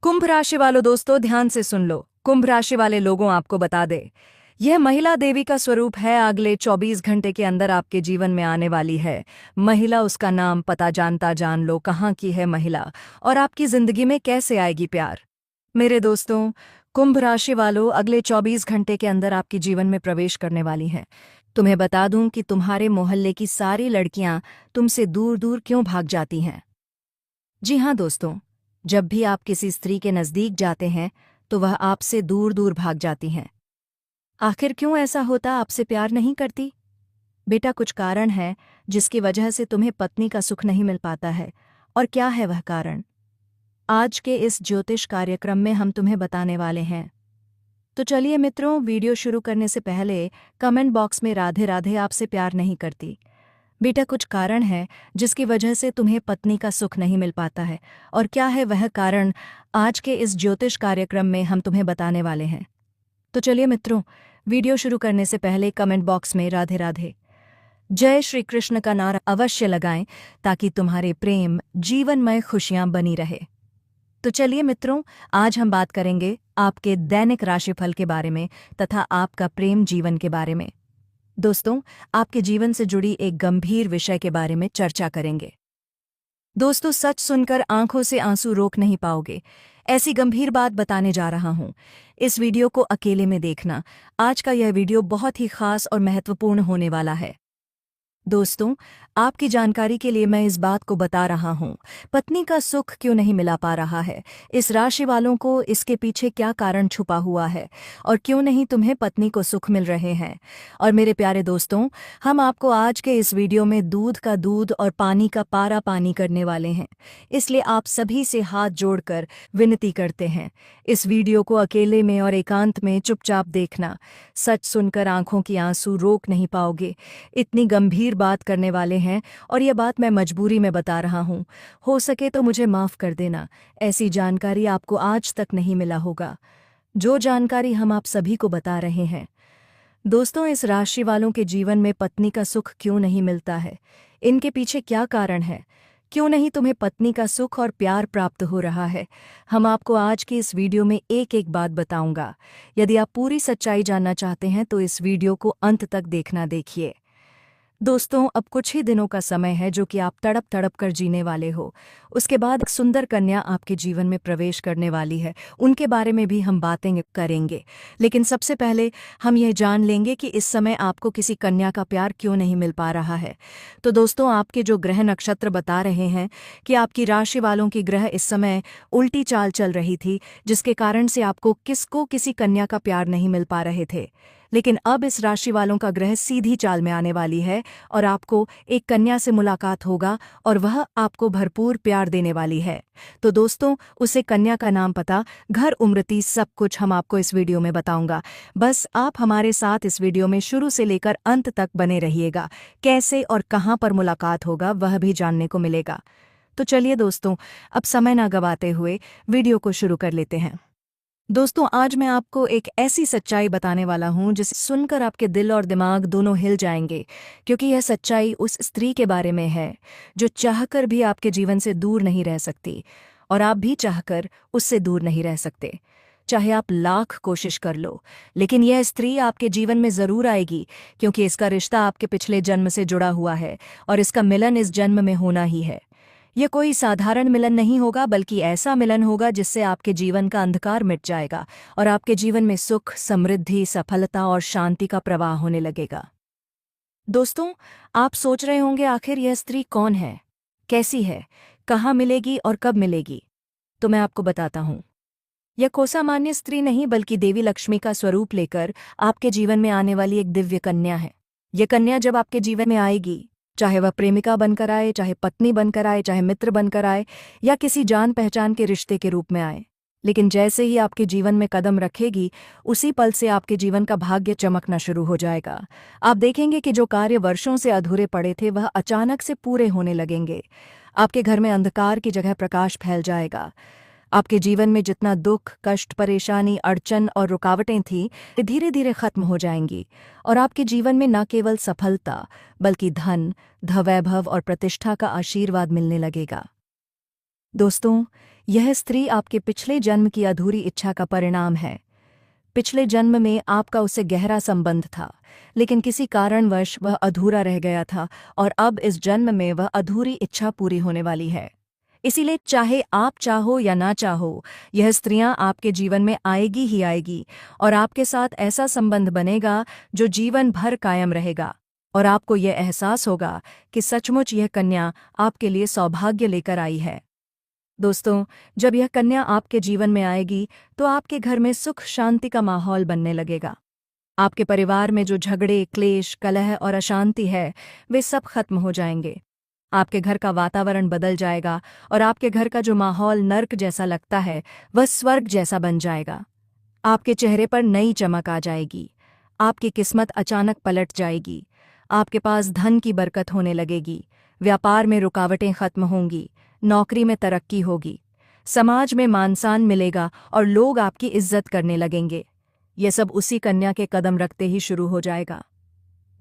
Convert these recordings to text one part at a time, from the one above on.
कुंभ राशि वालों दोस्तों ध्यान से सुन लो। कुंभ राशि वाले लोगों आपको बता दे, यह महिला देवी का स्वरूप है। अगले 24 घंटे के अंदर आपके जीवन में आने वाली है महिला। उसका नाम पता जानता जान लो, कहाँ की है महिला और आपकी जिंदगी में कैसे आएगी प्यार। मेरे दोस्तों, कुंभ राशि वालों अगले 24 घंटे के अंदर आपके जीवन में प्रवेश करने वाली हैं। तुम्हें बता दूं कि तुम्हारे मोहल्ले की सारी लड़कियां तुमसे दूर दूर क्यों भाग जाती हैं। जी हाँ दोस्तों, जब भी आप किसी स्त्री के नज़दीक जाते हैं तो वह आपसे दूर दूर भाग जाती हैं। आखिर क्यों ऐसा होता? आपसे प्यार नहीं करती? बेटा, कुछ कारण है जिसकी वजह से तुम्हें पत्नी का सुख नहीं मिल पाता है। और क्या है वह कारण? आज के इस ज्योतिष कार्यक्रम में हम तुम्हें बताने वाले हैं। तो चलिए मित्रों, वीडियो शुरू करने से पहले कमेंट बॉक्स में राधे राधे आपसे प्यार नहीं करती। बेटा, कुछ कारण है जिसकी वजह से तुम्हें पत्नी का सुख नहीं मिल पाता है। और क्या है वह कारण? आज के इस ज्योतिष कार्यक्रम में हम तुम्हें बताने वाले हैं। तो चलिए मित्रों, वीडियो शुरू करने से पहले कमेंट बॉक्स में राधे राधे जय श्री कृष्ण का नारा अवश्य लगाएं ताकि तुम्हारे प्रेम जीवनमय खुशियां बनी रहे। तो चलिए मित्रों, आज हम बात करेंगे आपके दैनिक राशिफल के बारे में तथा आपका प्रेम जीवन के बारे में। दोस्तों, आपके जीवन से जुड़ी एक गंभीर विषय के बारे में चर्चा करेंगे। दोस्तों, सच सुनकर आंखों से आंसू रोक नहीं पाओगे। ऐसी गंभीर बात बताने जा रहा हूं। इस वीडियो को अकेले में देखना। आज का यह वीडियो बहुत ही खास और महत्वपूर्ण होने वाला है। दोस्तों, आपकी जानकारी के लिए मैं इस बात को बता रहा हूँ, पत्नी का सुख क्यों नहीं मिला पा रहा है। इस राशि वालों को इसके पीछे क्या कारण छुपा हुआ है और क्यों नहीं तुम्हें पत्नी को सुख मिल रहे हैं। और मेरे प्यारे दोस्तों, हम आपको आज के इस वीडियो में दूध का दूध और पानी का पारा पानी करने वाले हैं। इसलिए आप सभी से हाथ जोड़कर विनती करते हैं, इस वीडियो को अकेले में और एकांत में चुपचाप देखना। सच सुनकर आंखों की आंसू रोक नहीं पाओगे। इतनी गंभीर बात करने वाले हैं और यह बात मैं मजबूरी में बता रहा हूं। हो सके तो मुझे माफ कर देना। ऐसी जानकारी आपको आज तक नहीं मिला होगा जो जानकारी हम आप सभी को बता रहे हैं। दोस्तों, इस राशि वालों के जीवन में पत्नी का सुख क्यों नहीं मिलता है? इनके पीछे क्या कारण है? क्यों नहीं तुम्हें पत्नी का सुख और प्यार प्राप्त हो रहा है? हम आपको आज की इस वीडियो में एक एक बात बताऊंगा। यदि आप पूरी सच्चाई जानना चाहते हैं तो इस वीडियो को अंत तक देखना। देखिए दोस्तों, अब कुछ ही दिनों का समय है जो कि आप तड़प तड़प कर जीने वाले हो। उसके बाद एक सुंदर कन्या आपके जीवन में प्रवेश करने वाली है। उनके बारे में भी हम बातें करेंगे, लेकिन सबसे पहले हम यह जान लेंगे कि इस समय आपको किसी कन्या का प्यार क्यों नहीं मिल पा रहा है। तो दोस्तों, आपके जो ग्रह नक्षत्र बता रहे हैं कि आपकी राशि वालों की ग्रह इस समय उल्टी चाल चल रही थी, जिसके कारण से आपको किसी कन्या का प्यार नहीं मिल पा रहे थे। लेकिन अब इस राशि वालों का ग्रह सीधी चाल में आने वाली है और आपको एक कन्या से मुलाकात होगा और वह आपको भरपूर प्यार देने वाली है। तो दोस्तों, उसे कन्या का नाम, पता, घर, उम्र, सब कुछ हम आपको इस वीडियो में बताऊंगा। बस आप हमारे साथ इस वीडियो में शुरू से लेकर अंत तक बने रहिएगा। कैसे और कहां पर मुलाकात होगा वह भी जानने को मिलेगा। तो चलिए दोस्तों, अब समय ना गवाते हुए वीडियो को शुरू कर लेते हैं। दोस्तों, आज मैं आपको एक ऐसी सच्चाई बताने वाला हूं जिसे सुनकर आपके दिल और दिमाग दोनों हिल जाएंगे, क्योंकि यह सच्चाई उस स्त्री के बारे में है जो चाहकर भी आपके जीवन से दूर नहीं रह सकती और आप भी चाहकर उससे दूर नहीं रह सकते। चाहे आप लाख कोशिश कर लो, लेकिन यह स्त्री आपके जीवन में जरूर आएगी, क्योंकि इसका रिश्ता आपके पिछले जन्म से जुड़ा हुआ है और इसका मिलन इस जन्म में होना ही है। यह कोई साधारण मिलन नहीं होगा, बल्कि ऐसा मिलन होगा जिससे आपके जीवन का अंधकार मिट जाएगा और आपके जीवन में सुख, समृद्धि, सफलता और शांति का प्रवाह होने लगेगा। दोस्तों, आप सोच रहे होंगे, आखिर यह स्त्री कौन है, कैसी है, कहाँ मिलेगी और कब मिलेगी? तो मैं आपको बताता हूँ। यह कोई सामान्य स्त्री नहीं, बल्कि देवी लक्ष्मी का स्वरूप लेकर आपके जीवन में आने वाली एक दिव्य कन्या है। यह कन्या जब आपके जीवन में आएगी, चाहे वह प्रेमिका बनकर आए, चाहे पत्नी बनकर आए, चाहे मित्र बनकर आए या किसी जान पहचान के रिश्ते के रूप में आए, लेकिन जैसे ही आपके जीवन में कदम रखेगी, उसी पल से आपके जीवन का भाग्य चमकना शुरू हो जाएगा। आप देखेंगे कि जो कार्य वर्षों से अधूरे पड़े थे वह अचानक से पूरे होने लगेंगे। आपके घर में अंधकार की जगह प्रकाश फैल जाएगा। आपके जीवन में जितना दुख, कष्ट, परेशानी, अड़चन और रुकावटें थीं, धीरे धीरे खत्म हो जाएंगी और आपके जीवन में न केवल सफलता बल्कि धन, वैभव और प्रतिष्ठा का आशीर्वाद मिलने लगेगा। दोस्तों, यह स्त्री आपके पिछले जन्म की अधूरी इच्छा का परिणाम है। पिछले जन्म में आपका उससे गहरा संबंध था, लेकिन किसी कारणवश वह अधूरा रह गया था और अब इस जन्म में वह अधूरी इच्छा पूरी होने वाली है। इसीलिए चाहे आप चाहो या ना चाहो, यह स्त्रियां आपके जीवन में आएगी ही आएगी और आपके साथ ऐसा संबंध बनेगा जो जीवन भर कायम रहेगा। और आपको यह एहसास होगा कि सचमुच यह कन्या आपके लिए सौभाग्य लेकर आई है। दोस्तों, जब यह कन्या आपके जीवन में आएगी तो आपके घर में सुख शांति का माहौल बनने लगेगा। आपके परिवार में जो झगड़े, क्लेश, कलह और अशांति है, वे सब खत्म हो जाएंगे। आपके घर का वातावरण बदल जाएगा और आपके घर का जो माहौल नर्क जैसा लगता है, वह स्वर्ग जैसा बन जाएगा। आपके चेहरे पर नई चमक आ जाएगी। आपकी किस्मत अचानक पलट जाएगी। आपके पास धन की बरकत होने लगेगी। व्यापार में रुकावटें खत्म होंगी। नौकरी में तरक्की होगी। समाज में मान सम्मान मिलेगा और लोग आपकी इज्जत करने लगेंगे। ये सब उसी कन्या के कदम रखते ही शुरू हो जाएगा।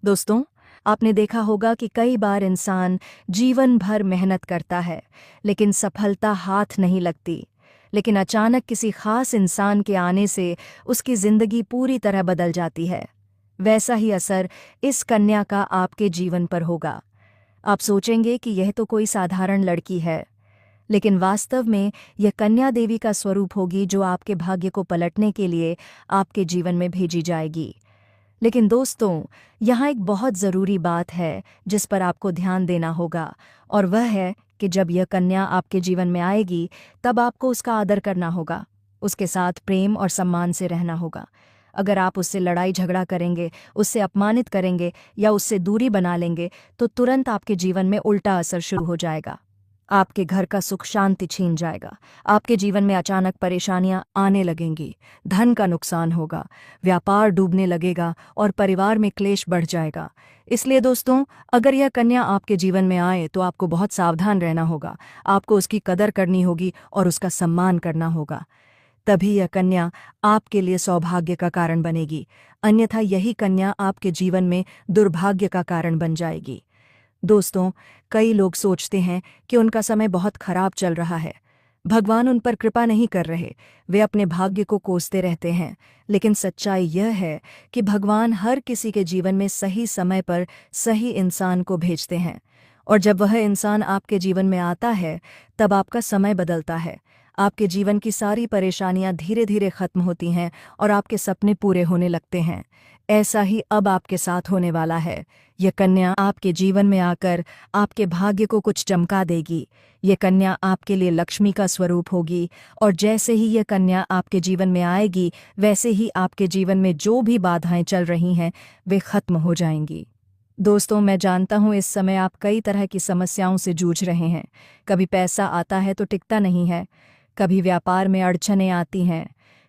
दोस्तों, आपने देखा होगा कि कई बार इंसान जीवन भर मेहनत करता है, लेकिन सफलता हाथ नहीं लगती। लेकिन अचानक किसी खास इंसान के आने से उसकी जिंदगी पूरी तरह बदल जाती है। वैसा ही असर इस कन्या का आपके जीवन पर होगा। आप सोचेंगे कि यह तो कोई साधारण लड़की है, लेकिन वास्तव में यह कन्या देवी का स्वरूप होगी जो आपके भाग्य को पलटने के लिए आपके जीवन में भेजी जाएगी। लेकिन दोस्तों, यहाँ एक बहुत ज़रूरी बात है जिस पर आपको ध्यान देना होगा, और वह है कि जब यह कन्या आपके जीवन में आएगी तब आपको उसका आदर करना होगा, उसके साथ प्रेम और सम्मान से रहना होगा। अगर आप उससे लड़ाई झगड़ा करेंगे, उससे अपमानित करेंगे या उससे दूरी बना लेंगे तो तुरंत आपके जीवन में उल्टा असर शुरू हो जाएगा। आपके घर का सुख शांति छीन जाएगा। आपके जीवन में अचानक परेशानियां आने लगेंगी। धन का नुकसान होगा। व्यापार डूबने लगेगा और परिवार में क्लेश बढ़ जाएगा। इसलिए दोस्तों, अगर यह कन्या आपके जीवन में आए तो आपको बहुत सावधान रहना होगा। आपको उसकी कदर करनी होगी और उसका सम्मान करना होगा। तभी यह कन्या आपके लिए सौभाग्य का कारण बनेगी। अन्यथा यही कन्या आपके जीवन में दुर्भाग्य का कारण बन जाएगी। दोस्तों, कई लोग सोचते हैं कि उनका समय बहुत खराब चल रहा है, भगवान उन पर कृपा नहीं कर रहे, वे अपने भाग्य को कोसते रहते हैं। लेकिन सच्चाई यह है कि भगवान हर किसी के जीवन में सही समय पर सही इंसान को भेजते हैं, और जब वह इंसान आपके जीवन में आता है तब आपका समय बदलता है। आपके जीवन की सारी परेशानियां धीरे धीरे खत्म होती हैं और आपके सपने पूरे होने लगते हैं। ऐसा ही अब आपके साथ होने वाला है। यह कन्या आपके जीवन में आकर आपके भाग्य को कुछ चमका देगी। ये कन्या आपके लिए लक्ष्मी का स्वरूप होगी, और जैसे ही यह कन्या आपके जीवन में आएगी, वैसे ही आपके जीवन में जो भी बाधाएं चल रही हैं वे खत्म हो जाएंगी। दोस्तों, मैं जानता हूँ इस समय आप कई तरह की समस्याओं से जूझ रहे हैं। कभी पैसा आता है तो टिकता नहीं है, कभी व्यापार में अड़चनें आती हैं,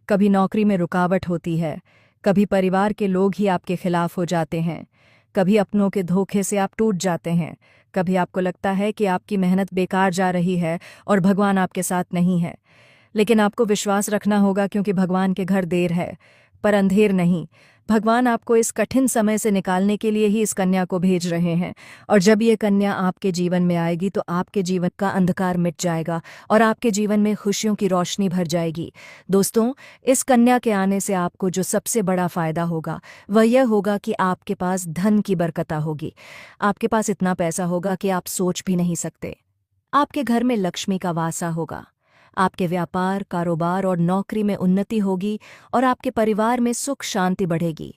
कभी नौकरी में रुकावट होती है, कभी परिवार के लोग ही आपके खिलाफ हो जाते हैं, कभी अपनों के धोखे से आप टूट जाते हैं, कभी आपको लगता है कि आपकी मेहनत बेकार जा रही है और भगवान आपके साथ नहीं है। लेकिन आपको विश्वास रखना होगा, क्योंकि भगवान के घर देर है पर अंधेर नहीं। भगवान आपको इस कठिन समय से निकालने के लिए ही इस कन्या को भेज रहे हैं, और जब ये कन्या आपके जीवन में आएगी तो आपके जीवन का अंधकार मिट जाएगा और आपके जीवन में खुशियों की रोशनी भर जाएगी। दोस्तों, इस कन्या के आने से आपको जो सबसे बड़ा फायदा होगा वह यह होगा कि आपके पास धन की बरकत होगी। आपके पास इतना पैसा होगा कि आप सोच भी नहीं सकते। आपके घर में लक्ष्मी का वासा होगा। आपके व्यापार, कारोबार और नौकरी में उन्नति होगी और आपके परिवार में सुख शांति बढ़ेगी।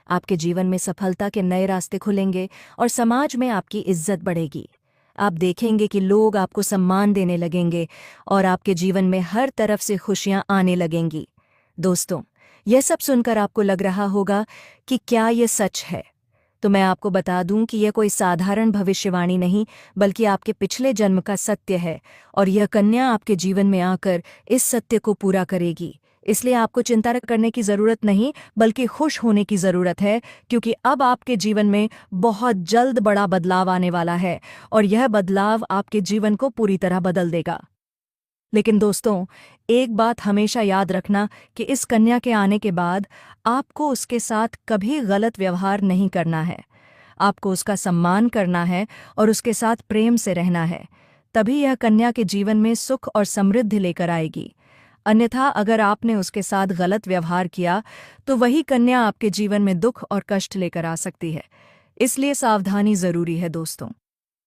आपके जीवन में सफलता के नए रास्ते खुलेंगे और समाज में आपकी इज्जत बढ़ेगी। आप देखेंगे कि लोग आपको सम्मान देने लगेंगे और आपके जीवन में हर तरफ से खुशियां आने लगेंगी। दोस्तों, यह सब सुनकर आपको लग रहा होगा कि क्या ये सच है? तो मैं आपको बता दूं कि यह कोई साधारण भविष्यवाणी नहीं, बल्कि आपके पिछले जन्म का सत्य है, और यह कन्या आपके जीवन में आकर इस सत्य को पूरा करेगी। इसलिए आपको चिंता करने की ज़रूरत नहीं, बल्कि खुश होने की ज़रूरत है, क्योंकि अब आपके जीवन में बहुत जल्द बड़ा बदलाव आने वाला है, और यह बदलाव आपके जीवन को पूरी तरह बदल देगा। लेकिन दोस्तों, एक बात हमेशा याद रखना कि इस कन्या के आने के बाद आपको उसके साथ कभी गलत व्यवहार नहीं करना है। आपको उसका सम्मान करना है और उसके साथ प्रेम से रहना है। तभी यह कन्या के जीवन में सुख और समृद्धि लेकर आएगी। अन्यथा अगर आपने उसके साथ गलत व्यवहार किया तो वही कन्या आपके जीवन में दुख और कष्ट लेकर आ सकती है। इसलिए सावधानी जरूरी है दोस्तों।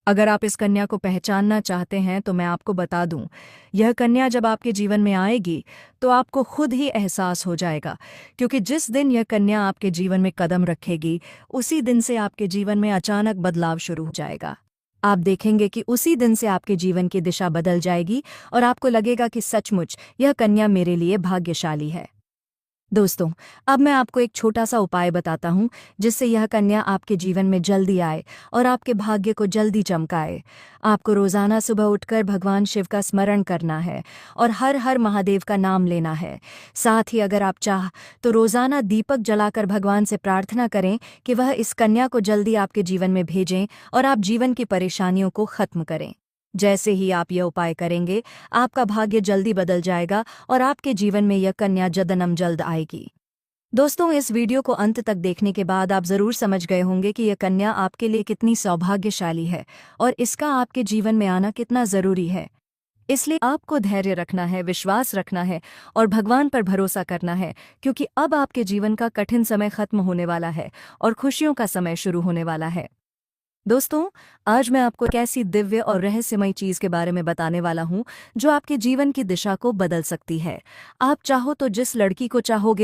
अगर आप इस कन्या को पहचानना चाहते हैं तो मैं आपको बता दूं, यह कन्या जब आपके जीवन में आएगी तो आपको खुद ही एहसास हो जाएगा, क्योंकि जिस दिन यह कन्या आपके जीवन में कदम रखेगी उसी दिन से आपके जीवन में अचानक बदलाव शुरू हो जाएगा। आप देखेंगे कि उसी दिन से आपके जीवन की दिशा बदल जाएगी और आपको लगेगा कि सचमुच यह कन्या मेरे लिए भाग्यशाली है। दोस्तों, अब मैं आपको एक छोटा सा उपाय बताता हूँ जिससे यह कन्या आपके जीवन में जल्दी आए और आपके भाग्य को जल्दी चमकाए। आपको रोजाना सुबह उठकर भगवान शिव का स्मरण करना है और हर हर महादेव का नाम लेना है। साथ ही अगर आप चाह तो रोजाना दीपक जलाकर भगवान से प्रार्थना करें कि वह इस कन्या को जल्दी आपके जीवन में भेजें और आप जीवन की परेशानियों को खत्म करें। जैसे ही आप यह उपाय करेंगे, आपका भाग्य जल्दी बदल जाएगा और आपके जीवन में यह कन्या जन्म जल्द आएगी। दोस्तों, इस वीडियो को अंत तक देखने के बाद आप जरूर समझ गए होंगे कि यह कन्या आपके लिए कितनी सौभाग्यशाली है और इसका आपके जीवन में आना कितना जरूरी है। इसलिए आपको धैर्य रखना है, विश्वास रखना है और भगवान पर भरोसा करना है, क्योंकि अब आपके जीवन का कठिन समय खत्म होने वाला है और खुशियों का समय शुरू होने वाला है। दोस्तों, आज मैं आपको एक ऐसी दिव्य और रहस्यमय चीज के बारे में बताने वाला हूं जो आपके जीवन की दिशा को बदल सकती है। आप चाहो तो जिस लड़की को चाहोगे